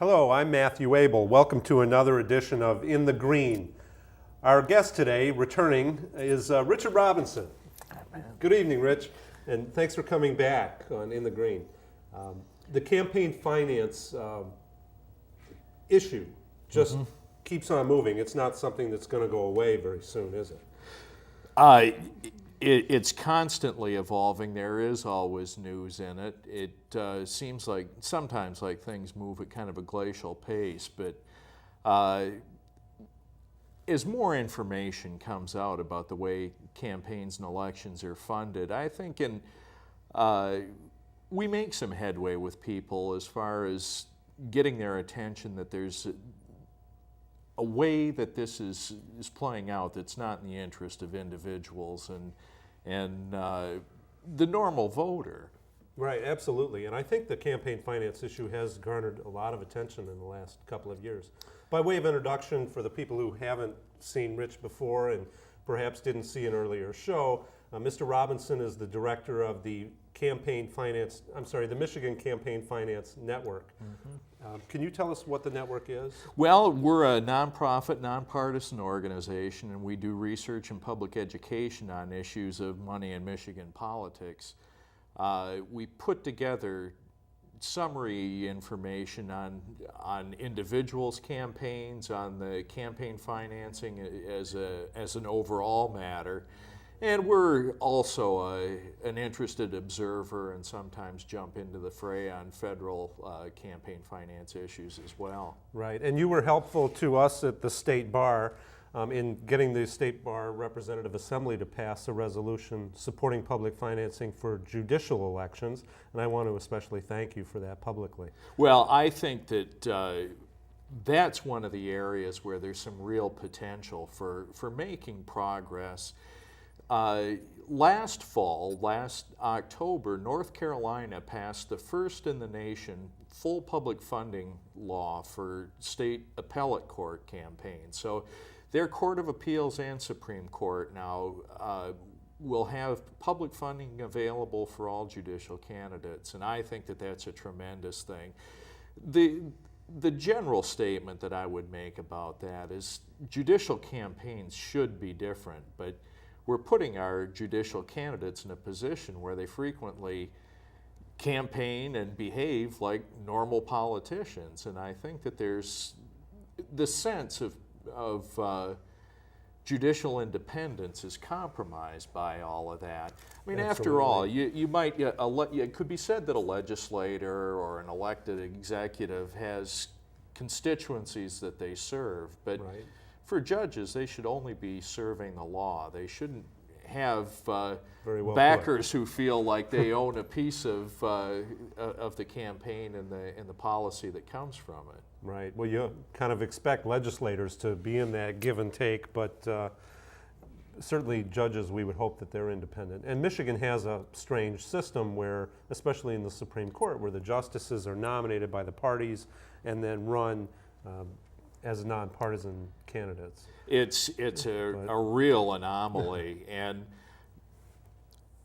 Hello, I'm Matthew Abel. Welcome to another edition of In the Green. Our guest today, returning, is Richard Robinson. Good evening, Rich, and thanks for coming back on In the Green. The campaign finance issue just keeps on moving. It's not something that's going to go away very soon, is it? It's constantly evolving. There is always news in it. It seems like sometimes like things move at kind of a glacial pace, but as more information comes out about the way campaigns and elections are funded, I think we make some headway with people as far as getting their attention that there's a way that this is playing out that's not in the interest of individuals and the normal voter. Right, absolutely. And I think the campaign finance issue has garnered a lot of attention in the last couple of years. By way of introduction, for the people who haven't seen Rich before and perhaps didn't see an earlier show, Mr. Robinson is the director of the the Michigan Campaign Finance Network. Can you tell us what the network is? Well, we're a nonprofit, nonpartisan organization, and we do research and public education on issues of money in Michigan politics. We put together summary information on individuals' campaigns, on the campaign financing as an overall matter. And we're also an interested observer and sometimes jump into the fray on federal campaign finance issues as well. Right, and you were helpful to us at the State Bar in getting the State Bar Representative Assembly to pass a resolution supporting public financing for judicial elections, and I want to especially thank you for that publicly. Well, I think that that's one of the areas where there's some real potential for making progress. Last October, North Carolina passed the first in the nation full public funding law for state appellate court campaigns. So their Court of Appeals and Supreme Court now will have public funding available for all judicial candidates, and I think that that's a tremendous thing. The general statement that I would make about that is judicial campaigns should be different, but we're putting our judicial candidates in a position where they frequently campaign and behave like normal politicians. And I think that there's the sense of judicial independence is compromised by all of that. I mean, after all, it could be said that a legislator or an elected executive has constituencies that they serve, but right. For judges, they should only be serving the law. They shouldn't have backers who feel like they own a piece of the campaign and the policy that comes from it. Right. Well, you kind of expect legislators to be in that give and take, but certainly judges, we would hope that they're independent. And Michigan has a strange system where, especially in the Supreme Court, where the justices are nominated by the parties and then run as nonpartisan candidates. It's a real anomaly, and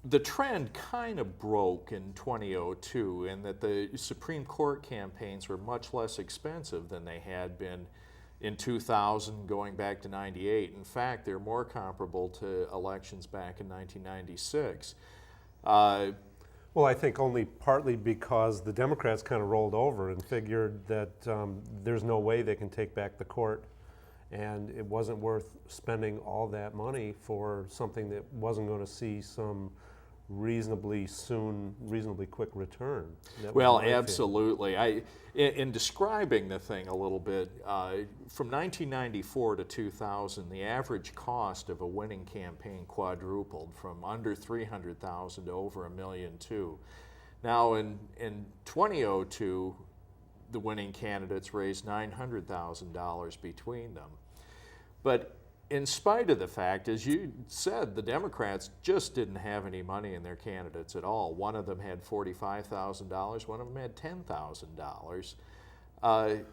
the trend kind of broke in 2002 in that the Supreme Court campaigns were much less expensive than they had been in 2000 going back to 98. In fact, they're more comparable to elections back in 1996. Well, I think only partly because the Democrats kind of rolled over and figured that there's no way they can take back the court, and it wasn't worth spending all that money for something that wasn't going to see some reasonably quick return. Well, absolutely. In describing the thing a little bit, from 1994 to 2000, the average cost of a winning campaign quadrupled from under $300,000 to over $1.2 million. Now, in 2002, the winning candidates raised $900,000 between them. But in spite of the fact, as you said, the Democrats just didn't have any money in their candidates at all. One of them had $45,000, one of them had $10,000.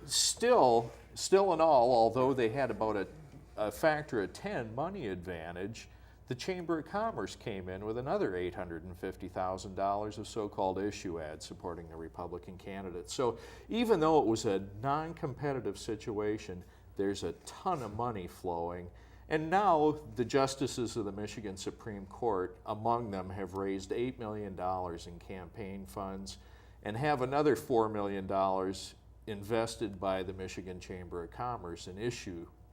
Still in all, although they had about a factor of 10 money advantage, the Chamber of Commerce came in with another $850,000 of so-called issue ads supporting the Republican candidate. So even though it was a non-competitive situation, there's a ton of money flowing. And now the justices of the Michigan Supreme Court, among them, have raised $8 million in campaign funds and have another $4 million invested by the Michigan Chamber of Commerce in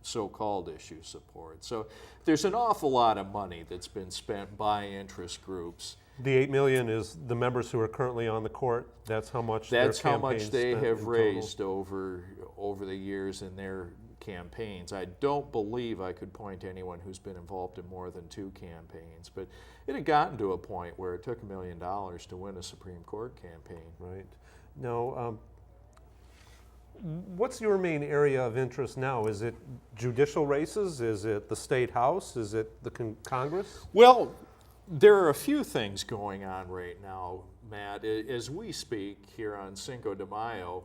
so-called issue support. So there's an awful lot of money that's been spent by interest groups. The $8 million is the members who are currently on the court. That's how much. That's their how much campaigns they spent have in raised total. over the years in their campaigns. I don't believe I could point to anyone who's been involved in more than 2 campaigns, but it had gotten to a point where it took $1 million to win a Supreme Court campaign. Right. Now, what's your main area of interest now? Is it judicial races? Is it the state house? Is it the Congress? Well, there are a few things going on right now, Matt. As we speak here on Cinco de Mayo,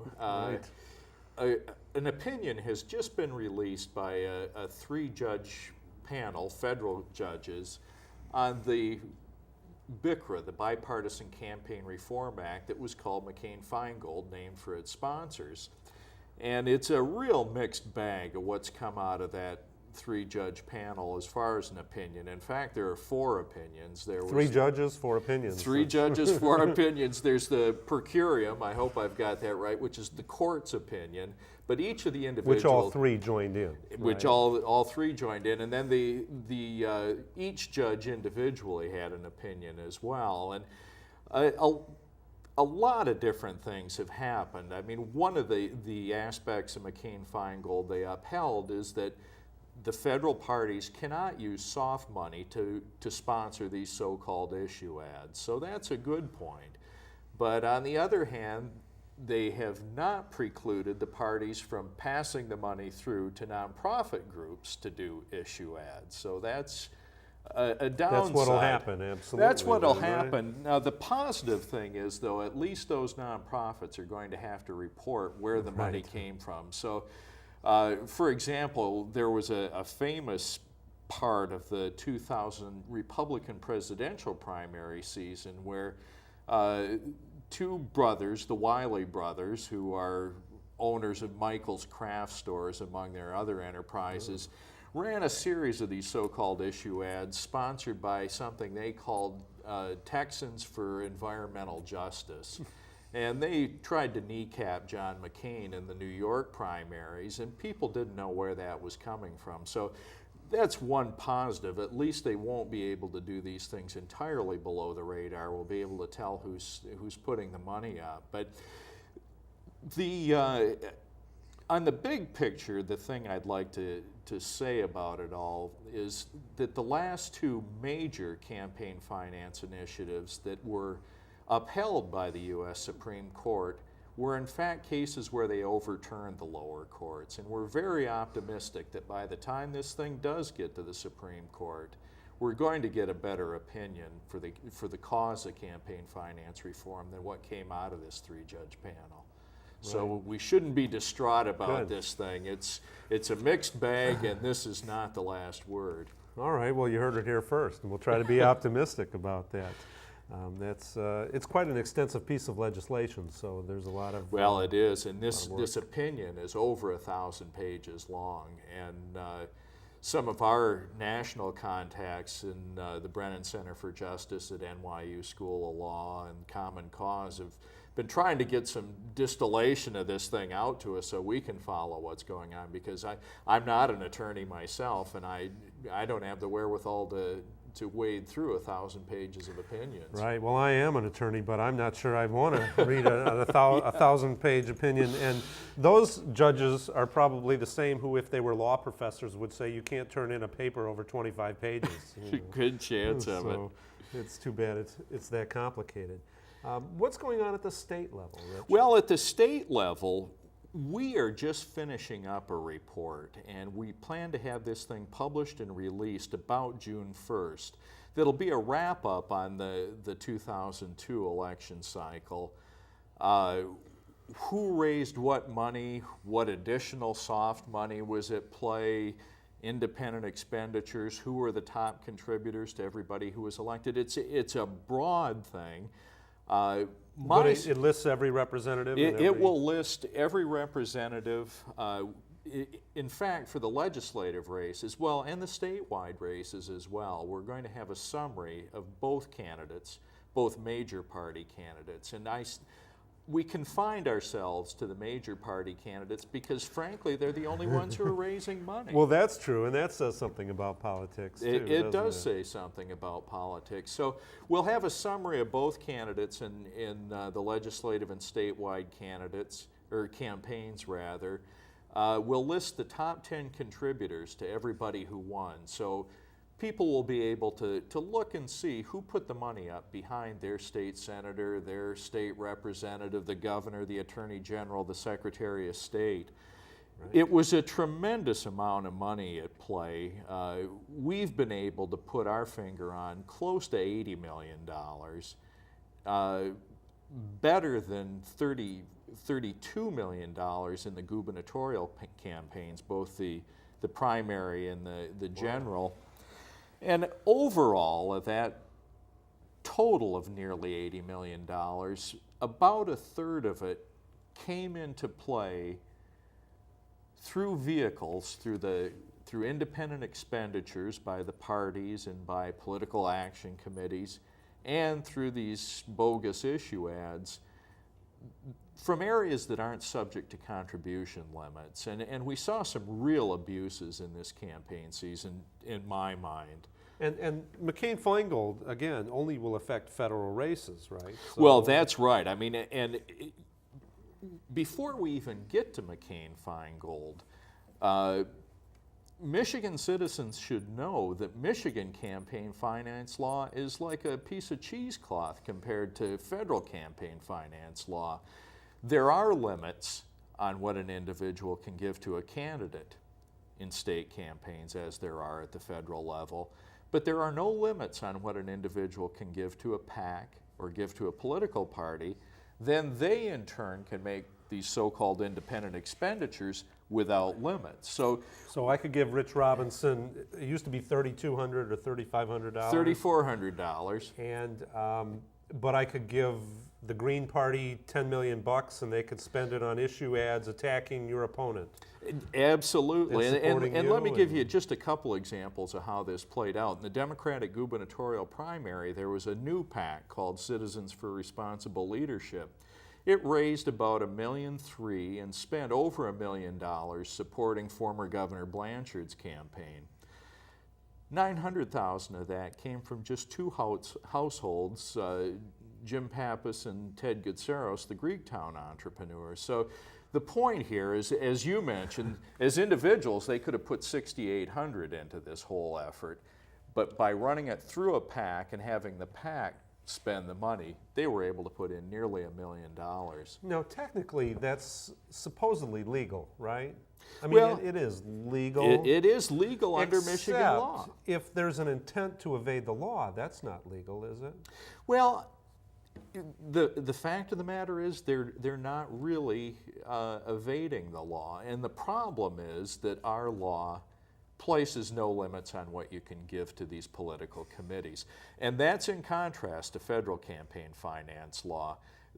an opinion has just been released by a 3-judge panel, federal judges, on the BICRA, the Bipartisan Campaign Reform Act, that was called McCain-Feingold, named for its sponsors. And it's a real mixed bag of what's come out of that 3-judge panel as far as an opinion. In fact, there are 4 opinions. There was 3 judges, 4 opinions. 3 judges, 4 opinions. There's the per curiam, I hope I've got that right, which is the court's opinion. But each of the individuals, which all 3 joined in. Which right? all 3 joined in, and then each judge individually had an opinion as well. And a lot of different things have happened. I mean, one of the aspects of McCain-Feingold they upheld is that the federal parties cannot use soft money to sponsor these so-called issue ads. So that's a good point. But on the other hand, they have not precluded the parties from passing the money through to nonprofit groups to do issue ads. So that's a downside. That's what'll happen, absolutely. That's what'll right? happen. Now, the positive thing is, though, at least those nonprofits are going to have to report where the money came from. So, for example, there was a famous part of the 2000 Republican presidential primary season where 2 brothers, the Wiley brothers, who are owners of Michael's Craft Stores, among their other enterprises, ran a series of these so-called issue ads sponsored by something they called Texans for Environmental Justice. And they tried to kneecap John McCain in the New York primaries, and people didn't know where that was coming from. So that's one positive. At least they won't be able to do these things entirely below the radar. We'll be able to tell who's putting the money up. But on the big picture, the thing I'd like to say about it all is that the last 2 major campaign finance initiatives that were upheld by the U.S. Supreme Court were in fact cases where they overturned the lower courts. And we're very optimistic that by the time this thing does get to the Supreme Court, we're going to get a better opinion for the cause of campaign finance reform than what came out of this 3-judge panel. So we shouldn't be distraught about this thing. It's a mixed bag, and this is not the last word. All right, well, you heard it here first, and we'll try to be optimistic about that. It's quite an extensive piece of legislation, so there's a lot of... Well, it is, and this opinion is over 1,000 pages long, and some of our national contacts in the Brennan Center for Justice at NYU School of Law and Common Cause have been trying to get some distillation of this thing out to us so we can follow what's going on, because I'm not an attorney myself, and I don't have the wherewithal to wade through 1,000 pages of opinions. Right, well, I am an attorney, but I'm not sure I want to read a 1,000-page opinion, and those judges are probably the same who, if they were law professors, would say you can't turn in a paper over 25 pages. Good chance of it. So it's too bad it's that complicated. What's going on at the state level, Rich? Well, at the state level, we are just finishing up a report, and we plan to have this thing published and released about June 1st. That'll be a wrap-up on the 2002 election cycle. Who raised what money, what additional soft money was at play, independent expenditures, who are the top contributors to everybody who was elected. It's a broad thing. But it lists every representative? It will list every representative. In fact, for the legislative race as well, and the statewide races as well, we're going to have a summary of both candidates, both major party candidates. And we confine ourselves to the major party candidates because, frankly, they're the only ones who are raising money. Well, that's true, and that says something about politics, too. It does say something about politics. So we'll have a summary of both candidates in the legislative and statewide candidates, or campaigns, rather. We'll list the top 10 contributors to everybody who won. So people will be able to look and see who put the money up behind their state senator, their state representative, the governor, the attorney general, the secretary of state. Right. It was a tremendous amount of money at play. We've been able to put our finger on close to $80 million, better than $32 million in the gubernatorial campaigns, both the primary and the general. Wow. And overall, of that total of nearly $80 million, about a third of it came into play through vehicles, through independent expenditures by the parties and by political action committees, and through these bogus issue ads from areas that aren't subject to contribution limits. And we saw some real abuses in this campaign season, in my mind. And McCain-Feingold, again, only will affect federal races, right? So well, that's right. I mean, before we even get to McCain-Feingold, Michigan citizens should know that Michigan campaign finance law is like a piece of cheesecloth compared to federal campaign finance law. There are limits on what an individual can give to a candidate in state campaigns, as there are at the federal level, but there are no limits on what an individual can give to a PAC or give to a political party. Then they in turn can make these so-called independent expenditures without limits. So I could give Rich Robinson, it used to be $3,200 or $3,500. $3,400. And but I could give the Green Party $10 million and they could spend it on issue ads attacking your opponent. Absolutely. And let me give you just a couple examples of how this played out. In the Democratic gubernatorial primary, there was a new PAC called Citizens for Responsible Leadership. It raised about $1.3 million and spent over $1 million supporting former Governor Blanchard's campaign. $900,000 of that came from just two households, Jim Pappas and Ted Gutseros, the Greektown entrepreneurs. So the point here is, as you mentioned, as individuals, they could have put $6,800 into this whole effort, but by running it through a PAC and having the PAC spend the money, they were able to put in nearly $1 million. No, technically, that's supposedly legal, right? I mean, well, it is legal. It is legal under Michigan law. If there's an intent to evade the law, that's not legal, is it? Well, the fact of the matter is they're not really evading the law, and the problem is that our law places no limits on what you can give to these political committees. And that's in contrast to federal campaign finance law.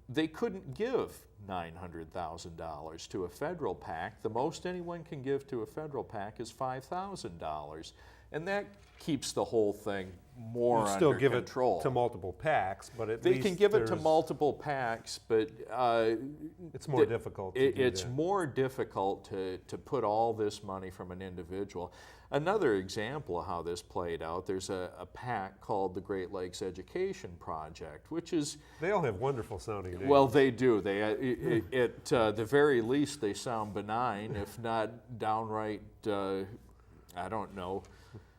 They couldn't give $900,000 to a federal PAC. The most anyone can give to a federal PAC is $5,000. And that keeps the whole thing more under control. You still give it to multiple PACs, but at least they can give it to multiple PACs, but it's more difficult to do it's that. more difficult to put all this money from an individual. Another example of how this played out, there's a PAC called the Great Lakes Education Project, which is... They all have wonderful sounding names. Well, they do. They, at the very least, they sound benign, if not downright, I don't know,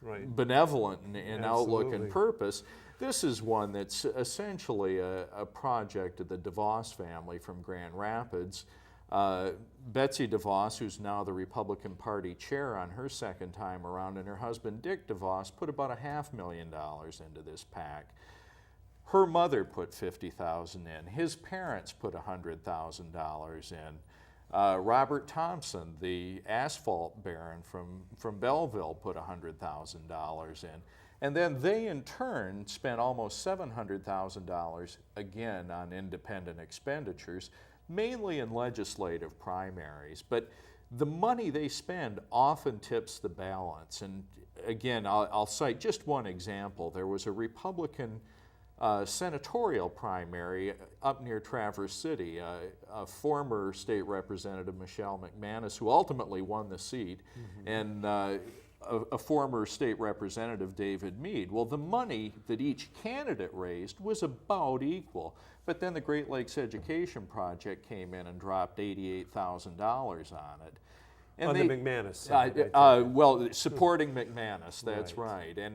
right, benevolent in outlook and purpose. This is one that's essentially a project of the DeVos family from Grand Rapids. Betsy DeVos, who's now the Republican Party chair on her second time around, and her husband Dick DeVos put about $500,000 into this PAC. Her mother put $50,000 in. His parents put $100,000 in. Robert Thompson, the asphalt baron from Belleville, put $100,000 in. And then they, in turn, spent almost $700,000 again on independent expenditures, mainly in legislative primaries. But the money they spend often tips the balance. And again, I'll cite just one example. There was a Republican senatorial primary up near Traverse City. A former state representative, Michelle McManus, who ultimately won the seat, and a former state representative, David Mead. Well, the money that each candidate raised was about equal, but then the Great Lakes Education Project came in and dropped $88,000 on it. And On the McManus side. well, supporting McManus, that's Right. right.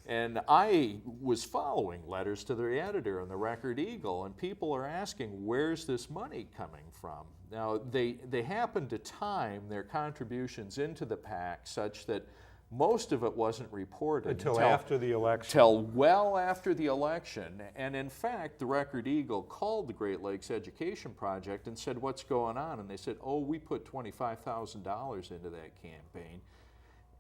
And I was following letters to the editor in the Record Eagle, and people are asking, where's this money coming from? Now, they happened to time their contributions into the PAC such that most of it wasn't reported Until after the election. Till well after the election. And in fact, the Record Eagle called the Great Lakes Education Project and said, what's going on? And they said, oh, we put $25,000 into that campaign.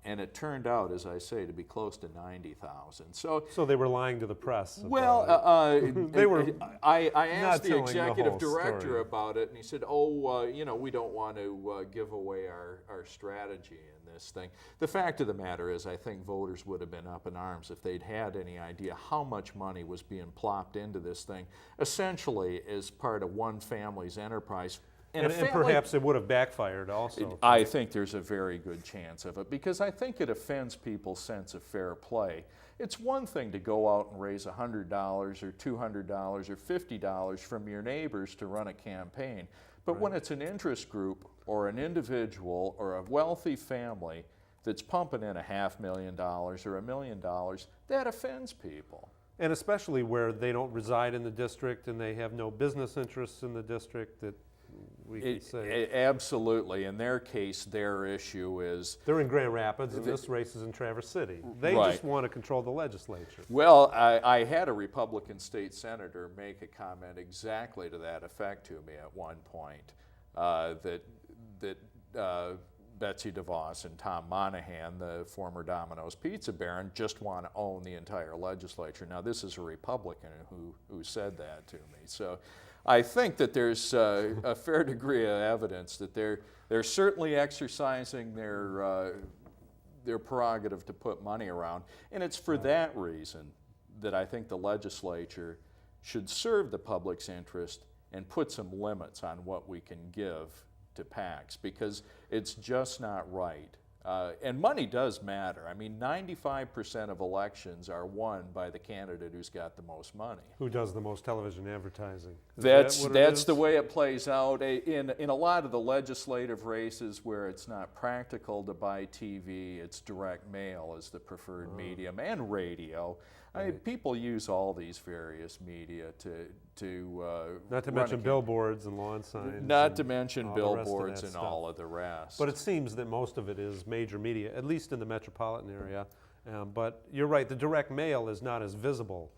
And it turned out, as I say, to be close to $90,000. So they were lying to the press. well, They were I asked the telling the executive whole director story. about it, and he said, "Oh, we don't want to give away our strategy in this thing." The fact of the matter is, I think voters would have been up in arms if they'd had any idea how much money was being plopped into this thing, essentially as part of one family's enterprise. and perhaps it would have backfired also. I think there's a very good chance of it, because I think it offends people's sense of fair play. It's one thing to go out and raise $100 or $200 or $50 from your neighbors to run a campaign. But when it's an interest group or an individual or a wealthy family that's pumping in $500,000 or $1 million, that offends people. And especially where they don't reside in the district and they have no business interests in the district, that we can say. Absolutely. In their case, their issue is... They're in Grand Rapids and this race is in Traverse City. They just want to control the legislature. Well, I had a Republican state senator make a comment exactly to that effect to me at one point, that Betsy DeVos and Tom Monahan, the former Domino's pizza baron, just want to own the entire legislature. Now, this is a Republican who said that to me. So I think that there's a fair degree of evidence that they're certainly exercising their prerogative to put money around. And it's for that reason that I think the legislature should serve the public's interest and put some limits on what we can give to PACs, because it's just not right. And money does matter. I mean, 95% of elections are won by the candidate who's got the most money. Who does the most television advertising? That's the way it plays out. In a lot of the legislative races where it's not practical to buy TV, it's direct mail as the preferred medium, and radio. I mean, people use all these various media to not to mention billboards and lawn signs. Not to mention billboards and all of the rest. But it seems that most of it is major media, at least in the metropolitan area. But you're right, the direct mail is not as visible,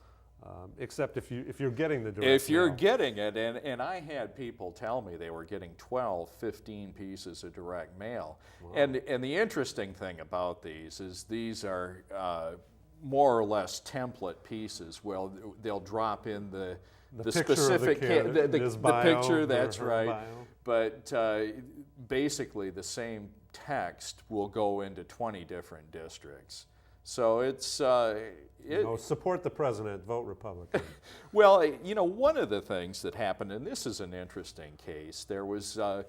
except if you're getting the direct mail. If you're getting it, and I had people tell me they were getting 12, 15 pieces of direct mail. Wow. And the interesting thing about these is these are more or less template pieces. Well, they'll drop in the specific the picture. That's right. Bio. But basically, the same text will go into 20 different districts. So it's support the president, vote Republican. Well, one of the things that happened, and this is an interesting case, there was a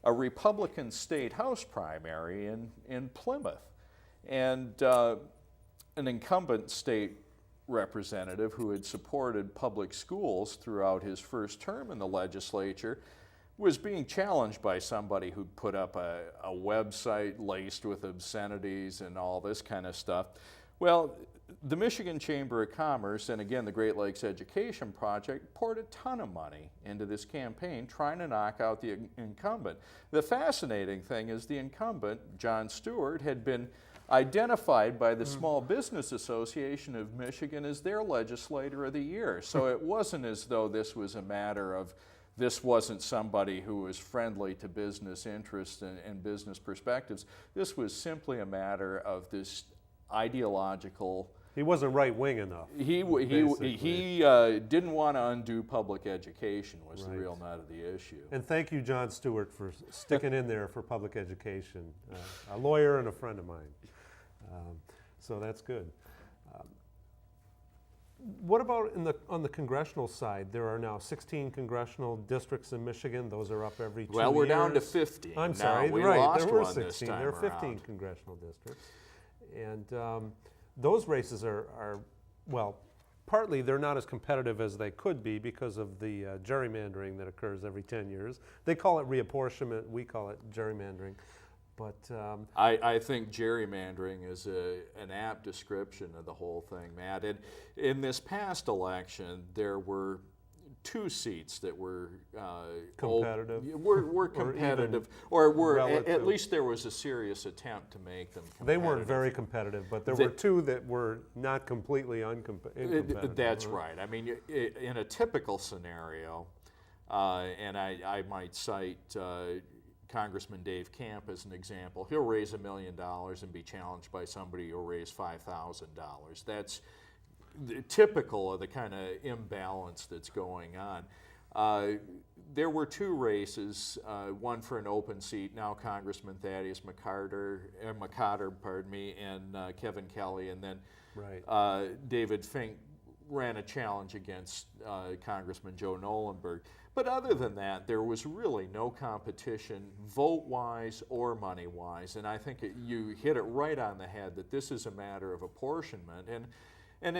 Republican state house primary in Plymouth, and an incumbent state representative who had supported public schools throughout his first term in the legislature was being challenged by somebody who'd put up a website laced with obscenities and all this kind of stuff. Well, the Michigan Chamber of Commerce, and again the Great Lakes Education Project, poured a ton of money into this campaign trying to knock out the incumbent. The fascinating thing is the incumbent, John Stewart, had been identified by the Small Business Association of Michigan as their legislator of the year. So it wasn't as though this was a matter of this wasn't somebody who was friendly to business interests and business perspectives. This was simply a matter of this ideological. He wasn't right-wing enough. He didn't want to undo public education was the real nut of the issue. And thank you, John Stewart, for sticking in there for public education. A lawyer and a friend of mine. So that's good. What about on the congressional side? There are now 16 congressional districts in Michigan. Those are up every 2 years. Well, we're down to 15. I'm now. sorry, we right, lost there were one 16. this time There are 15 around. congressional districts. And those races are, well, partly they're not as competitive as they could be because of the gerrymandering that occurs every 10 years. They call it reapportionment, we call it gerrymandering. But I think gerrymandering is an apt description of the whole thing, Matt. And in this past election, there were 2 seats that were competitive. Were competitive, or were relative. at least there was a serious attempt to make them competitive. They weren't very competitive, but there were 2 that were not completely incompetitive. That's right. I mean, in a typical scenario, and I might cite Congressman Dave Camp as an example. He'll raise $1 million and be challenged by somebody who'll raise $5,000. That's typical of the kind of imbalance that's going on. There were 2 races, one for an open seat, now Congressman Thaddeus McCotter, and Kevin Kelly, and then David Fink ran a challenge against Congressman Joe Nolenberg. But other than that, there was really no competition, vote-wise or money-wise, and I think you hit it right on the head that this is a matter of apportionment, and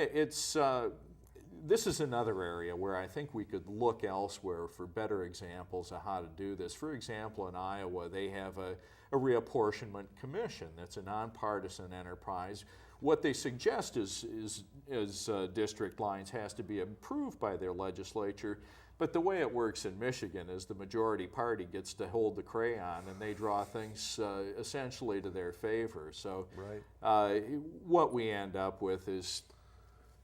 this is another area where I think we could look elsewhere for better examples of how to do this. For example, in Iowa, they have a reapportionment commission that's a nonpartisan enterprise. What they suggest is district lines has to be approved by their legislature, but the way it works in Michigan is the majority party gets to hold the crayon and they draw things essentially to their favor. So what we end up with is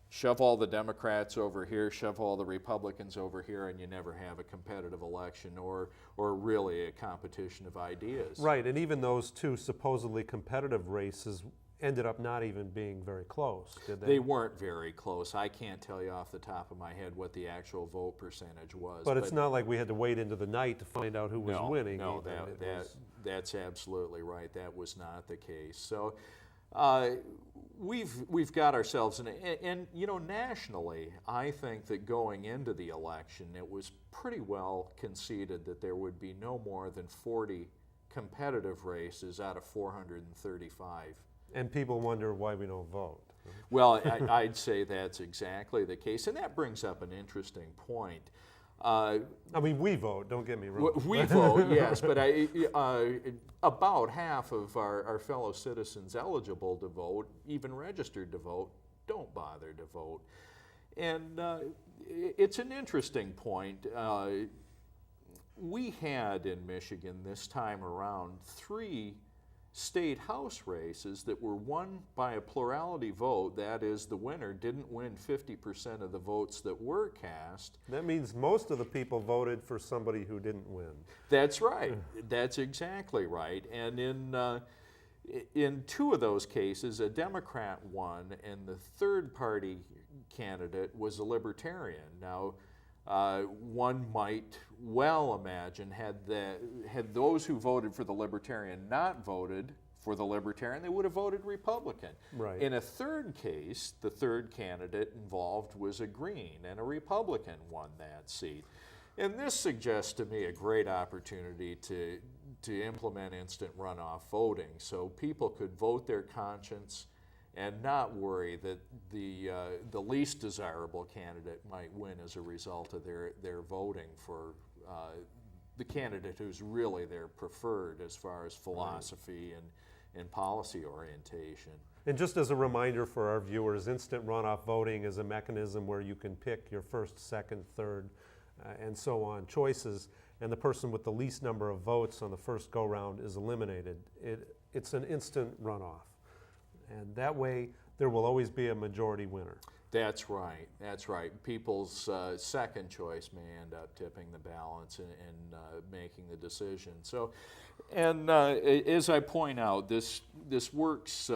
shove all the Democrats over here, shove all the Republicans over here, and you never have a competitive election or really a competition of ideas. Right, and even those 2 supposedly competitive races ended up not even being very close, did they? They weren't very close. I can't tell you off the top of my head what the actual vote percentage was. But it's not like we had to wait into the night to find out who was winning. No, that's absolutely right. That was not the case. So we've got ourselves in and you know, nationally, I think that going into the election, it was pretty well conceded that there would be no more than 40 competitive races out of 435. And people wonder why we don't vote. Well, I'd say that's exactly the case, and that brings up an interesting point. I mean, we vote, don't get me wrong. We vote, yes, but about half of our fellow citizens eligible to vote, even registered to vote, don't bother to vote. And it's an interesting point. We had in Michigan this time around 3 state house races that were won by a plurality vote. That is, the winner didn't win 50% of the votes that were cast. That means most of the people voted for somebody who didn't win. That's right. That's exactly right. And in 2 of those cases, a Democrat won, and the third party candidate was a Libertarian. Now, one might well imagine had those who voted for the Libertarian not voted for the Libertarian, they would have voted Republican. Right. In a third case, the third candidate involved was a Green, and a Republican won that seat. And this suggests to me a great opportunity to implement instant runoff voting, so people could vote their conscience and not worry that the least desirable candidate might win as a result of their voting for the candidate who's really their preferred as far as philosophy and policy orientation. And just as a reminder for our viewers, instant runoff voting is a mechanism where you can pick your first, second, third, and so on choices, and the person with the least number of votes on the first go-round is eliminated. It's an instant runoff. And that way, there will always be a majority winner. That's right. That's right. People's second choice may end up tipping the balance and making the decision. So, and as I point out, this works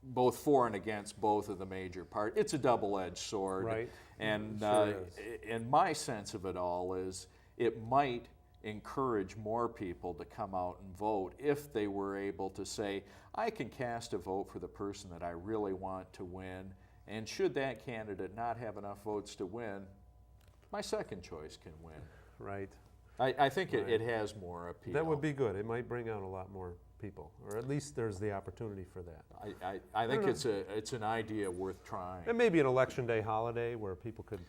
both for and against both of the major parties. It's a double-edged sword. Right. And Sure is. and my sense of it all is it might encourage more people to come out and vote if they were able to say, I can cast a vote for the person that I really want to win. And should that candidate not have enough votes to win, my second choice can win. Right. I think Right. it has more appeal. That would be good. It might bring out a lot more people, or at least there's the opportunity for that. I think don't it's an idea worth trying. And maybe an election day holiday where people could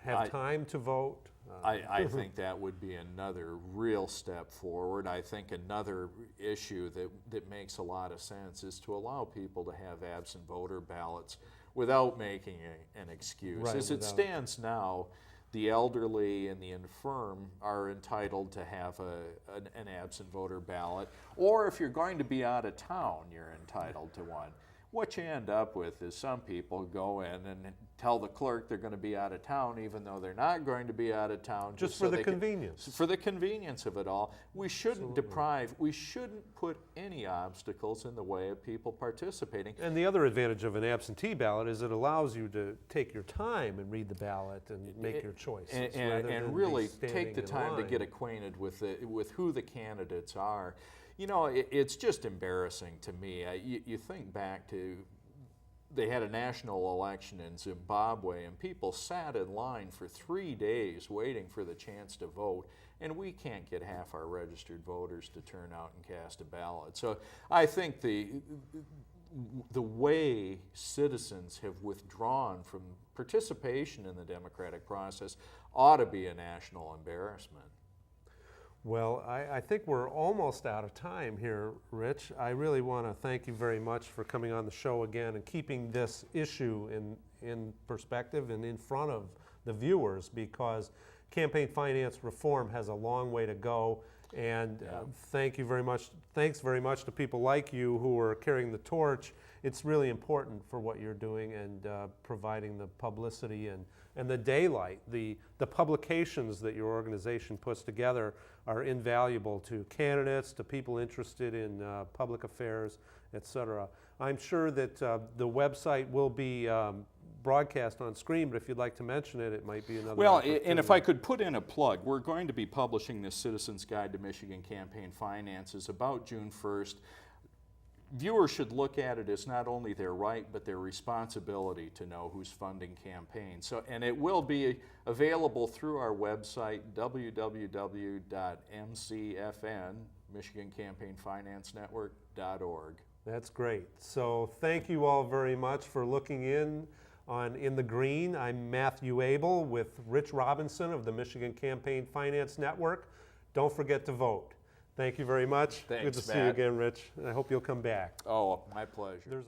have time to vote. I think that would be another real step forward. I think another issue that makes a lot of sense is to allow people to have absent voter ballots without making an excuse. Right, As it stands now, the elderly and the infirm are entitled to have an absent voter ballot, or if you're going to be out of town, you're entitled to one. What you end up with is some people go in and tell the clerk they're going to be out of town, even though they're not going to be out of town. Just so for the they can- convenience. for the convenience of it all. We shouldn't we shouldn't put any obstacles in the way of people participating. And the other advantage of an absentee ballot is it allows you to take your time and read the ballot and make your choices. rather than And be really standing take the in time to line. get acquainted with who the candidates are. You know, it's just embarrassing to me. You think back to, they had a national election in Zimbabwe and people sat in line for 3 days waiting for the chance to vote, and we can't get half our registered voters to turn out and cast a ballot. So I think the way citizens have withdrawn from participation in the democratic process ought to be a national embarrassment. Well, I think we're almost out of time here, Rich. I really want to thank you very much for coming on the show again and keeping this issue in perspective and in front of the viewers, because campaign finance reform has a long way to go. And thank you very much. Thanks very much to people like you who are carrying the torch. It's really important for what you're doing and providing the publicity and the daylight. The publications that your organization puts together are invaluable to candidates, to people interested in public affairs, etc. I'm sure that the website will be broadcast on screen, but if you'd like to mention it, it might be another Well, opportunity. and if I could put in a plug, we're going to be publishing this Citizen's Guide to Michigan Campaign Finances about June 1st. Viewers should look at it as not only their right, but their responsibility to know who's funding campaigns. So, and it will be available through our website, www.mcfn, MichiganCampaignFinanceNetwork.org. That's great. So thank you all very much for looking in on In the Green. I'm Matthew Abel with Rich Robinson of the Michigan Campaign Finance Network. Don't forget to vote. Thank you very much. Thanks, Good to see you Matt. again, Rich. And I hope you'll come back. Oh, my pleasure. There's